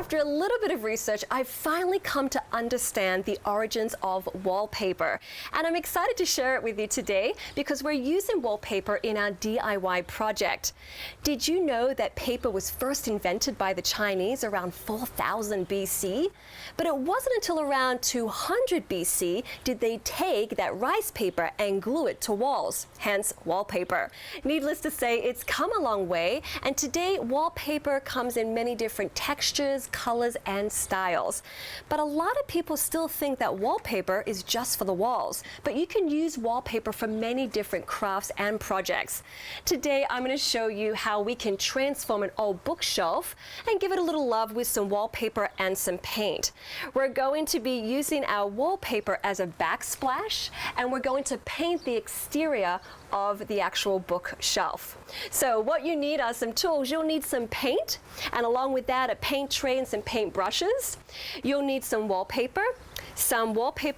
After a little bit of research, I've finally come to understand the origins of wallpaper. And I'm excited to share it with you today because we're using wallpaper in our DIY project. Did you know that paper was first invented by the Chinese around 4000 BC? But it wasn't until around 200 BC did they take that rice paper and glue it to walls, hence wallpaper. Needless to say, it's come a long way, and today wallpaper comes in many different textures, colors, and styles. But a lot of people still think that wallpaper is just for the walls, but you can use wallpaper for many different crafts and projects. Today, I'm going to show you how we can transform an old bookshelf and give it a little love with some wallpaper and some paint. We're going to be using our wallpaper as a backsplash, and we're going to paint the exterior of the actual bookshelf. So what you need are some tools. You'll need some paint, and along with that, a paint tray and some paint brushes. You'll need some wallpaper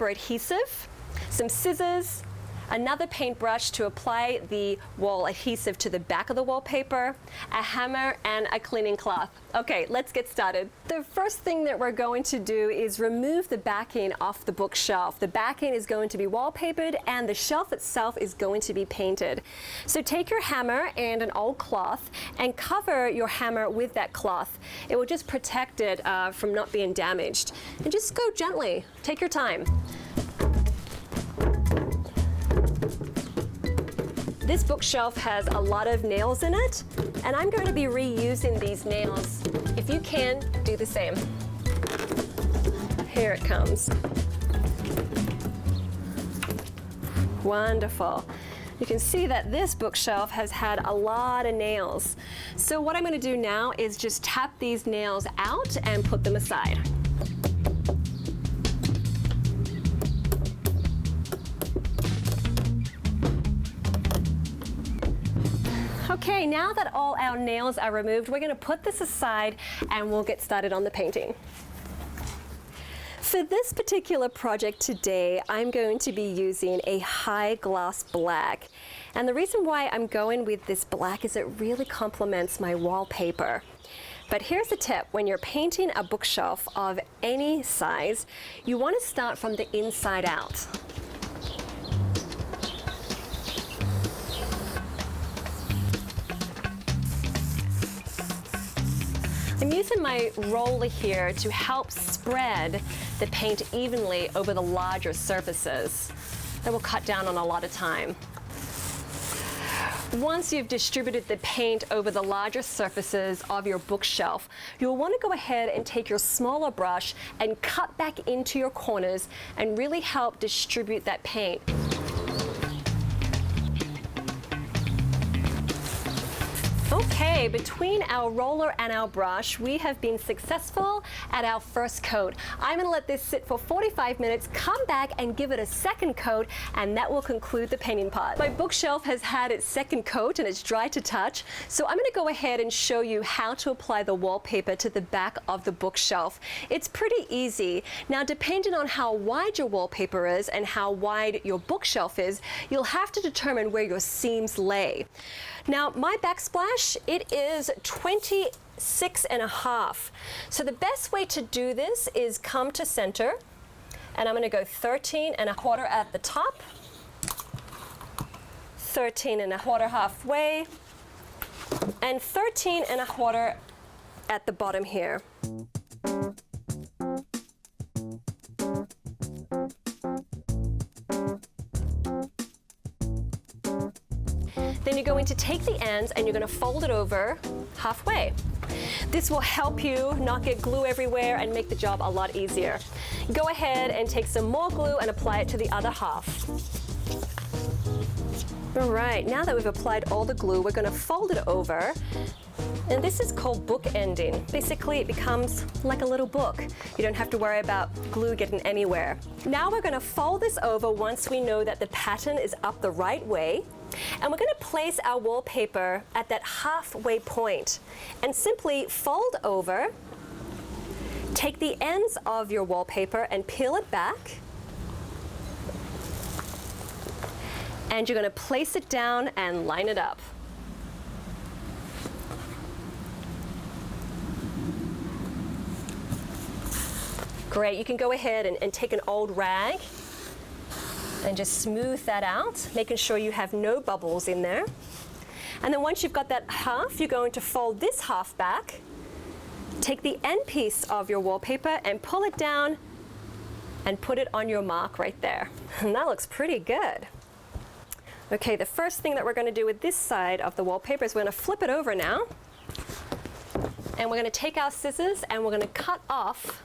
adhesive, some scissors, another paintbrush to apply the wall adhesive to the back of the wallpaper, a hammer, and a cleaning cloth. Okay, let's get started. The first thing that we're going to do is remove the backing off the bookshelf. The backing is going to be wallpapered and the shelf itself is going to be painted. So take your hammer and an old cloth and cover your hammer with that cloth. It will just protect it from not being damaged. And just go gently, take your time. This bookshelf has a lot of nails in it, and I'm going to be reusing these nails. If you can, do the same. Here it comes. Wonderful. You can see that this bookshelf has had a lot of nails. So what I'm going to do now is just tap these nails out and put them aside. Okay, now that all our nails are removed, we're going to put this aside and we'll get started on the painting. For this particular project today, I'm going to be using a high gloss black. And the reason why I'm going with this black is it really complements my wallpaper. But here's a tip: when you're painting a bookshelf of any size, you want to start from the inside out. I'm using my roller here to help spread the paint evenly over the larger surfaces. That will cut down on a lot of time. Once you've distributed the paint over the larger surfaces of your bookshelf, you'll want to go ahead and take your smaller brush and cut back into your corners and really help distribute that paint. Okay, between our roller and our brush, we have been successful at our first coat. I'm going to let this sit for 45 minutes, come back and give it a second coat, and that will conclude the painting part. My bookshelf has had its second coat and it's dry to touch, so I'm going to go ahead and show you how to apply the wallpaper to the back of the bookshelf. It's pretty easy. Now, depending on how wide your wallpaper is and how wide your bookshelf is, you'll have to determine where your seams lay. Now, my backsplash, it is 26.5. So the best way to do this is come to center, and I'm going to go 13.25 at the top, 13.25 halfway, and 13.25 at the bottom here. Then you're going to take the ends and you're going to fold it over halfway. This will help you not get glue everywhere and make the job a lot easier. Go ahead and take some more glue and apply it to the other half. All right, now that we've applied all the glue, we're going to fold it over. And this is called book ending. Basically, it becomes like a little book. You don't have to worry about glue getting anywhere. Now we're going to fold this over once we know that the pattern is up the right way. And we're going to place our wallpaper at that halfway point and simply fold over, take the ends of your wallpaper and peel it back. And you're going to place it down and line it up. Great, you can go ahead and take an old rag and just smooth that out, making sure you have no bubbles in there. And then once you've got that half, you're going to fold this half back, take the end piece of your wallpaper and pull it down and put it on your mark right there. And that looks pretty good. Okay, the first thing that we're going to do with this side of the wallpaper is we're going to flip it over now. And we're going to take our scissors and we're going to cut off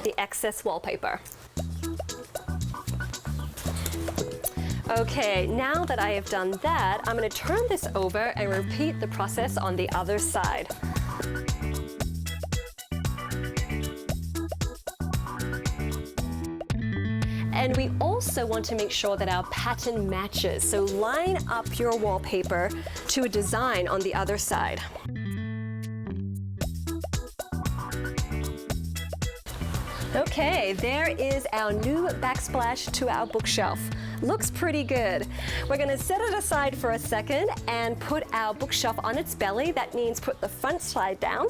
the excess wallpaper. Okay, now that I have done that, I'm going to turn this over and repeat the process on the other side. And we also want to make sure that our pattern matches. So line up your wallpaper to a design on the other side. Okay, there is our new backsplash to our bookshelf. Looks pretty good. We're going to set it aside for a second and put our bookshelf on its belly. That means put the front side down.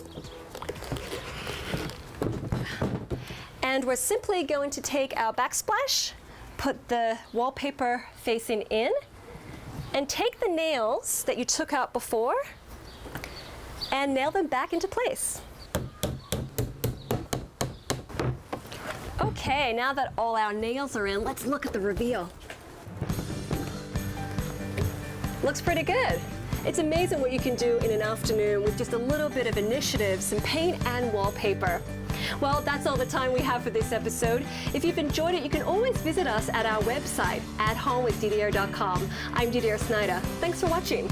And we're simply going to take our backsplash, put the wallpaper facing in, and take the nails that you took out before and nail them back into place. Okay, now that all our nails are in, let's look at the reveal. Looks pretty good. It's amazing what you can do in an afternoon with just a little bit of initiative, some paint and wallpaper. Well, that's all the time we have for this episode. If you've enjoyed it, you can always visit us at our website, athomewithdidiayer.com. I'm Didiayer Snyder. Thanks for watching.